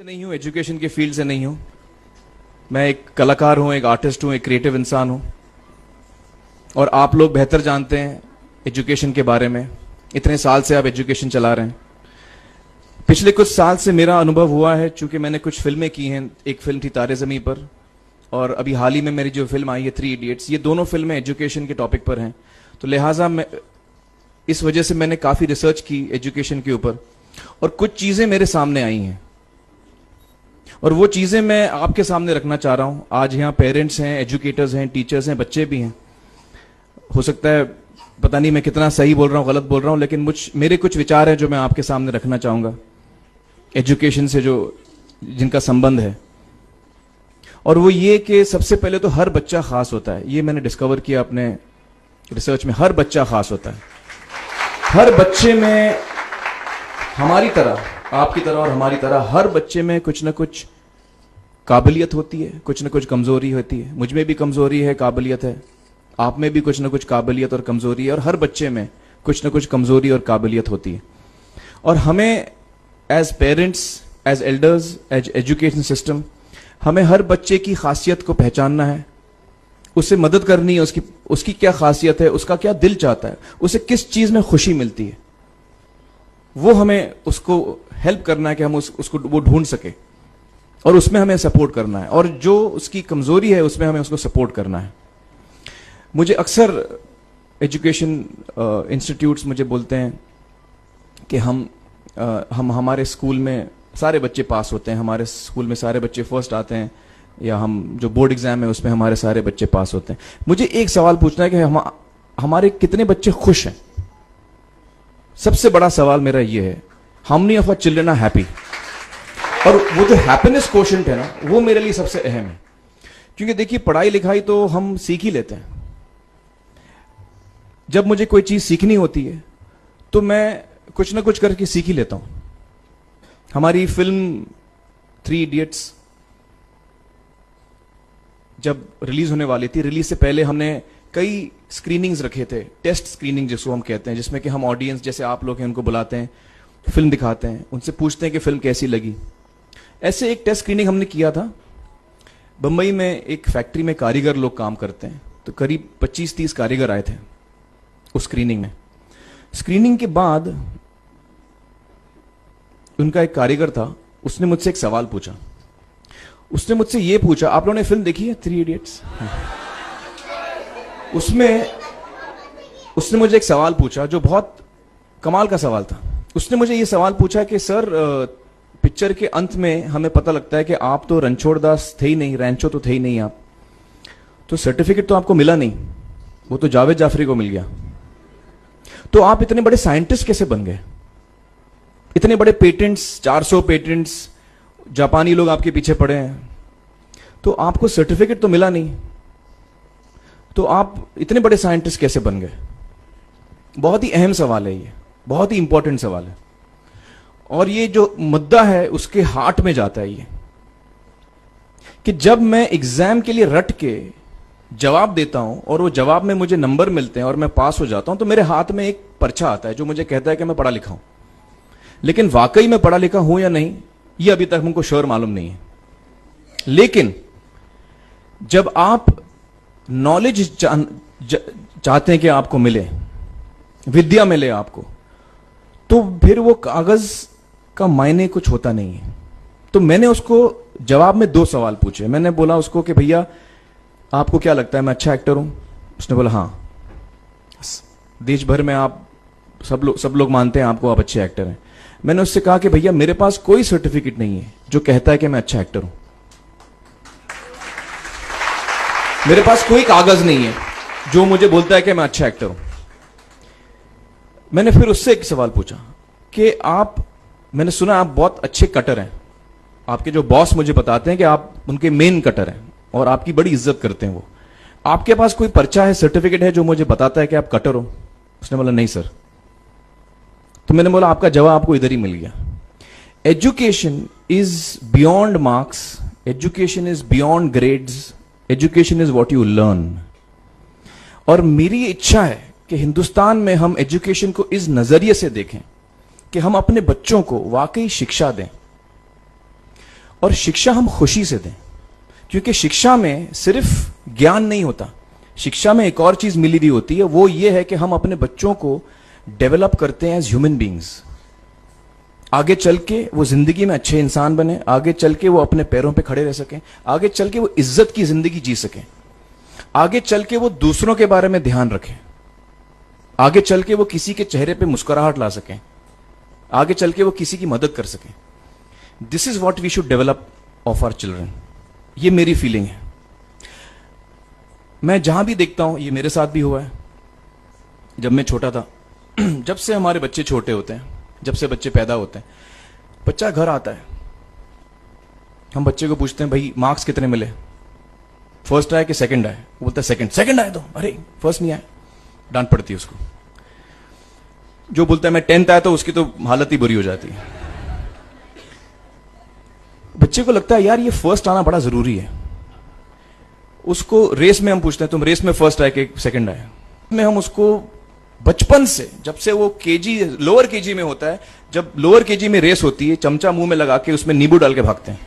नहीं हूँ, एजुकेशन के फील्ड से नहीं हूँ। मैं एक कलाकार हूँ, एक आर्टिस्ट हूँ, एक क्रिएटिव इंसान हूँ। और आप लोग बेहतर जानते हैं एजुकेशन के बारे में। इतने साल से आप एजुकेशन चला रहे हैं। पिछले कुछ साल से मेरा अनुभव हुआ है, चूंकि मैंने कुछ फिल्में की हैं। एक फिल्म थी तारे ज़मीं पर, और अभी हाल ही में मेरी जो फिल्म आई है 3 इडियट्स, ये दोनों फिल्में एजुकेशन के टॉपिक पर हैं। तो लिहाजा मैं इस वजह से मैंने काफ़ी रिसर्च की एजुकेशन के ऊपर, और कुछ चीज़ें मेरे सामने आई हैं और वो चीज़ें मैं आपके सामने रखना चाह रहा हूँ। आज यहाँ पेरेंट्स हैं, एजुकेटर्स हैं, टीचर्स हैं, बच्चे भी हैं। हो सकता है पता नहीं मैं कितना सही बोल रहा हूँ, गलत बोल रहा हूँ, लेकिन मेरे कुछ विचार हैं जो मैं आपके सामने रखना चाहूँगा एजुकेशन से जो जिनका संबंध है। और वो ये कि सबसे पहले तो हर बच्चा खास होता है। ये मैंने डिस्कवर किया अपने रिसर्च में। हर बच्चा खास होता है। हर बच्चे में, हमारी तरह, आपकी तरह और हमारी तरह, हर बच्चे में कुछ ना कुछ काबिलियत होती है, कुछ ना कुछ कमजोरी होती है। मुझ में भी कमजोरी है, काबिलियत है। आप में भी कुछ ना कुछ काबिलियत और कमजोरी है, और हर बच्चे में कुछ ना कुछ कमजोरी और काबिलियत होती है। और हमें as parents, as elders, as education system, हमें हर बच्चे की खासियत को पहचानना है, उसे मदद करनी है। उसकी क्या खासियत है, उसका क्या दिल चाहता है, उसे किस चीज में खुशी मिलती है, वो हमें उसको हेल्प करना है कि हम उसको वो ढूंढ सके, और उसमें हमें सपोर्ट करना है। और जो उसकी कमजोरी है उसमें हमें उसको सपोर्ट करना है। मुझे अक्सर एजुकेशन इंस्टीट्यूट्स मुझे बोलते हैं कि हम हमारे स्कूल में सारे बच्चे पास होते हैं, हमारे स्कूल में सारे बच्चे फर्स्ट आते हैं, या हम जो बोर्ड एग्जाम है उसमें हमारे सारे बच्चे पास होते हैं। मुझे एक सवाल पूछना है कि हमारे कितने बच्चे खुश हैं? सबसे बड़ा सवाल मेरा ये है, how many of our children are happy? और वो जो हैप्पीनेस कोशेंट है ना, वो मेरे लिए सबसे अहम है। क्योंकि देखिए, पढ़ाई लिखाई तो हम सीख ही लेते हैं। जब मुझे कोई चीज सीखनी होती है तो मैं कुछ ना कुछ करके सीख ही लेता हूं। हमारी फिल्म 3 इडियट्स जब रिलीज होने वाली थी, रिलीज से पहले हमने कई स्क्रीनिंग्स रखे थे, टेस्ट स्क्रीनिंग जिसको हम कहते हैं, जिसमें कि हम ऑडियंस, जैसे आप लोग हैं, उनको बुलाते हैं, फिल्म दिखाते हैं, उनसे पूछते हैं कि फिल्म कैसी लगी। ऐसे एक टेस्ट स्क्रीनिंग हमने किया था। बंबई में एक फैक्ट्री में कारीगर लोग काम करते हैं, तो करीब 25-30 कारीगर आए थे उस स्क्रीनिंग में। स्क्रीनिंग के बाद उनका एक कारीगर था, उसने मुझसे एक सवाल पूछा। उसने मुझसे ये पूछा, आप लोगों ने फिल्म देखी है 3 इडियट्स? उसमें उसने मुझे एक सवाल पूछा जो बहुत कमाल का सवाल था। उसने मुझे ये सवाल पूछा कि सर, पिक्चर के अंत में हमें पता लगता है कि आप तो रणछोड़ दास थे ही नहीं, रैंचो तो थे ही नहीं आप, तो सर्टिफिकेट तो आपको मिला नहीं, वो तो जावेद जाफरी को मिल गया। तो आप इतने बड़े साइंटिस्ट कैसे बन गए? इतने बड़े पेटेंट्स, 400 पेटेंट्स, जापानी लोग आपके पीछे पड़े हैं, तो आपको सर्टिफिकेट तो मिला नहीं, तो आप इतने बड़े साइंटिस्ट कैसे बन गए? बहुत ही अहम सवाल है ये, बहुत ही इंपॉर्टेंट सवाल है। और ये जो मुद्दा है उसके हार्ट में जाता है ये, कि जब मैं एग्जाम के लिए रट के जवाब देता हूं और वो जवाब में मुझे नंबर मिलते हैं और मैं पास हो जाता हूं, तो मेरे हाथ में एक पर्चा आता है जो मुझे कहता है कि मैं पढ़ा लिखा हूं। लेकिन वाकई में पढ़ा लिखा हूं या नहीं, ये अभी तक हमको श्योर मालूम नहीं है। लेकिन जब आप नॉलेज चाहते हैं कि आपको मिले, विद्या मिले आपको, तो फिर वो कागज का मायने कुछ होता नहीं है। तो मैंने उसको जवाब में 2 सवाल पूछे। मैंने बोला उसको कि भैया, आपको क्या लगता है मैं अच्छा एक्टर हूं? उसने बोला हाँ, देश भर में आप सब लोग मानते हैं आपको, आप अच्छे एक्टर हैं। मैंने उससे कहा कि भैया, मेरे पास कोई सर्टिफिकेट नहीं है जो कहता है कि मैं अच्छा एक्टर हूं। मेरे पास कोई कागज नहीं है जो मुझे बोलता है कि मैं अच्छा एक्टर हूं। मैंने फिर उससे एक सवाल पूछा कि मैंने सुना आप बहुत अच्छे कटर हैं, आपके जो बॉस मुझे बताते हैं कि आप उनके मेन कटर हैं और आपकी बड़ी इज्जत करते हैं वो। आपके पास कोई पर्चा है, सर्टिफिकेट है जो मुझे बताता है कि आप कटर हो? उसने बोला नहीं सर। तो मैंने बोला आपका जवाब आपको इधर ही मिल गया। Education is beyond marks, education is beyond grades, education is what you learn. और मेरी इच्छा है कि हिंदुस्तान में हम एजुकेशन को इस नजरिए से देखें कि हम अपने बच्चों को वाकई शिक्षा दें। और शिक्षा हम खुशी से दें, क्योंकि शिक्षा में सिर्फ ज्ञान नहीं होता, शिक्षा में एक और चीज मिली हुई होती है, वो ये है कि हम अपने बच्चों को डेवलप करते हैं एज ह्यूमन बींग्स। आगे चल के वो जिंदगी में अच्छे इंसान बने, आगे चल के वो अपने पैरों पे खड़े रह सकें, आगे चल के वो इज्जत की जिंदगी जी सकें, आगे चल के वो दूसरों के बारे में ध्यान रखें, आगे चल के वो किसी के चेहरे पे मुस्कुराहट ला सकें, आगे चल के वो किसी की मदद कर सकें। This is what we should develop of our children. ये मेरी फीलिंग है। मैं जहां भी देखता हूं, ये मेरे साथ भी हुआ है जब मैं छोटा था। जब से हमारे बच्चे छोटे होते हैं, जब से बच्चे पैदा होते हैं, बच्चा घर आता है, हम बच्चे को पूछते हैं भाई मार्क्स कितने मिले, फर्स्ट आए कि सेकंड आए? वो बोलता है सेकंड। सेकंड आए तो अरे फर्स्ट नहीं आए, डांट पड़ती है उसको। जो बोलता है मैं 10th आया तो उसकी तो हालत ही बुरी हो जाती है। बच्चे को लगता है यार ये फर्स्ट आना बड़ा जरूरी है। उसको रेस में हम पूछते हैं तुम रेस में फर्स्ट आए कि सेकंड आए? में हम उसको बचपन से, जब से वो केजी लोअर केजी में होता है, जब लोअर केजी में रेस होती है, चमचा मुंह में लगा के उसमें नींबू डाल के भागते हैं।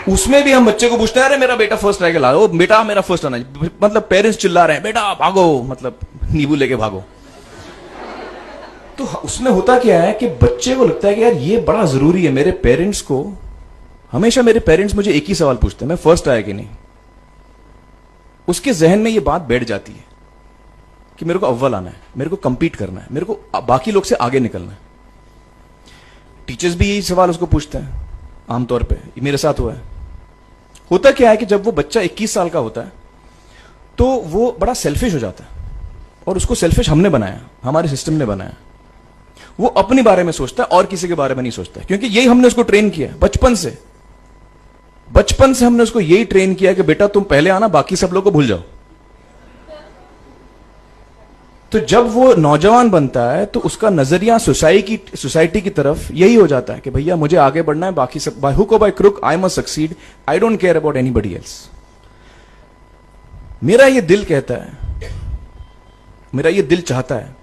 उसमें भी हम बच्चे को पूछते हैं अरे मेरा बेटा फर्स्ट आएगा, ला ओ बेटा मेरा फर्स्ट आना, मतलब पेरेंट्स चिल्ला रहे हैं बेटा भागो, मतलब नींबू लेके भागो। तो उसमें होता क्या है कि बच्चे को लगता है कि यार ये बड़ा जरूरी है। मेरे पेरेंट्स को हमेशा, मेरे पेरेंट्स मुझे एक ही सवाल पूछते हैं, मैं फर्स्ट आया कि नहीं। उसके जहन में ये बात बैठ जाती है कि मेरे को अव्वल आना है, मेरे को कंपीट करना है, मेरे को बाकी लोग से आगे निकलना है। टीचर्स भी यही सवाल उसको पूछते हैं आमतौर पे, मेरे साथ हुआ है। होता क्या है कि जब वो बच्चा 21 साल का होता है तो वो बड़ा सेल्फिश हो जाता है, और उसको सेल्फिश हमने बनाया, हमारे सिस्टम ने बनाया। वो अपने बारे में सोचता है और किसी के बारे में नहीं सोचता, क्योंकि यही हमने उसको ट्रेन किया बचपन से। बचपन से हमने उसको यही ट्रेन किया कि बेटा तुम पहले आना, बाकी सब लोग को भूल जाओ। तो जब वो नौजवान बनता है तो उसका नजरिया सोसाइटी की तरफ यही हो जाता है कि भैया मुझे आगे बढ़ना है, बाकी सब बाय हुक और by crook I must succeed, I don't care about anybody else. मेरा ये दिल कहता है, मेरा ये दिल चाहता है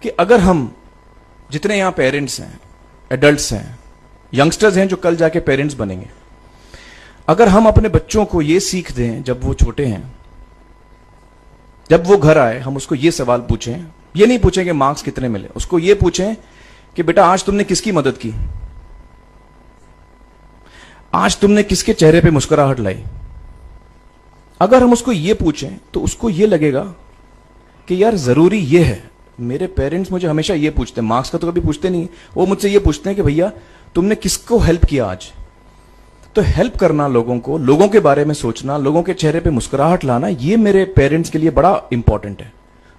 कि अगर हम जितने यहां पेरेंट्स हैं, एडल्ट्स हैं, यंगस्टर्स हैं जो कल जाके पेरेंट्स बनेंगे, अगर हम अपने बच्चों को ये सीख दें जब वो छोटे हैं, जब वो घर आए हम उसको ये सवाल पूछें, ये नहीं पूछें कि मार्क्स कितने मिले, उसको ये पूछें कि बेटा आज तुमने किसकी मदद की, आज तुमने किसके चेहरे पे मुस्कुराहट लाई। अगर हम उसको ये पूछें तो उसको ये लगेगा कि यार जरूरी ये है, मेरे पेरेंट्स मुझे हमेशा ये पूछते हैं, मार्क्स का तो कभी पूछते नहीं, वो मुझसे ये पूछते हैं कि भैया तुमने किसको हेल्प किया आज। तो हेल्प करना लोगों को, लोगों के बारे में सोचना, लोगों के चेहरे पे मुस्कुराहट लाना, ये मेरे पेरेंट्स के लिए बड़ा इंपॉर्टेंट है।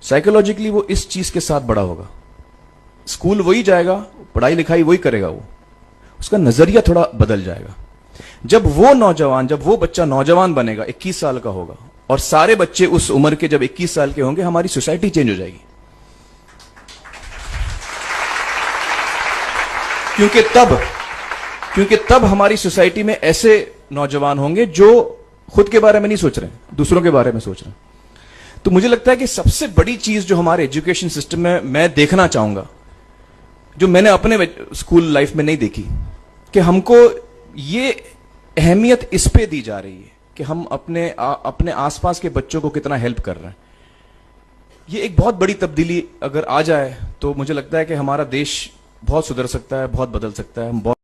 साइकोलॉजिकली वो इस चीज के साथ बड़ा होगा, स्कूल वही जाएगा, पढ़ाई लिखाई वही करेगा, वो उसका नजरिया थोड़ा बदल जाएगा। जब वो बच्चा नौजवान बनेगा, 21 साल का होगा, और सारे बच्चे उस उम्र के जब 21 साल के होंगे, हमारी सोसाइटी चेंज हो जाएगी। क्योंकि तब हमारी सोसाइटी में ऐसे नौजवान होंगे जो खुद के बारे में नहीं सोच रहे, दूसरों के बारे में सोच रहे हैं। तो मुझे लगता है कि सबसे बड़ी चीज जो हमारे एजुकेशन सिस्टम में मैं देखना चाहूंगा, जो मैंने अपने स्कूल लाइफ में नहीं देखी, कि हमको ये अहमियत इस पे दी जा रही है कि हम अपने आसपास के बच्चों को कितना हेल्प कर रहे हैं। ये एक बहुत बड़ी तब्दीली अगर आ जाए तो मुझे लगता है कि हमारा देश बहुत सुधर सकता है, बहुत बदल सकता है। हम बहुत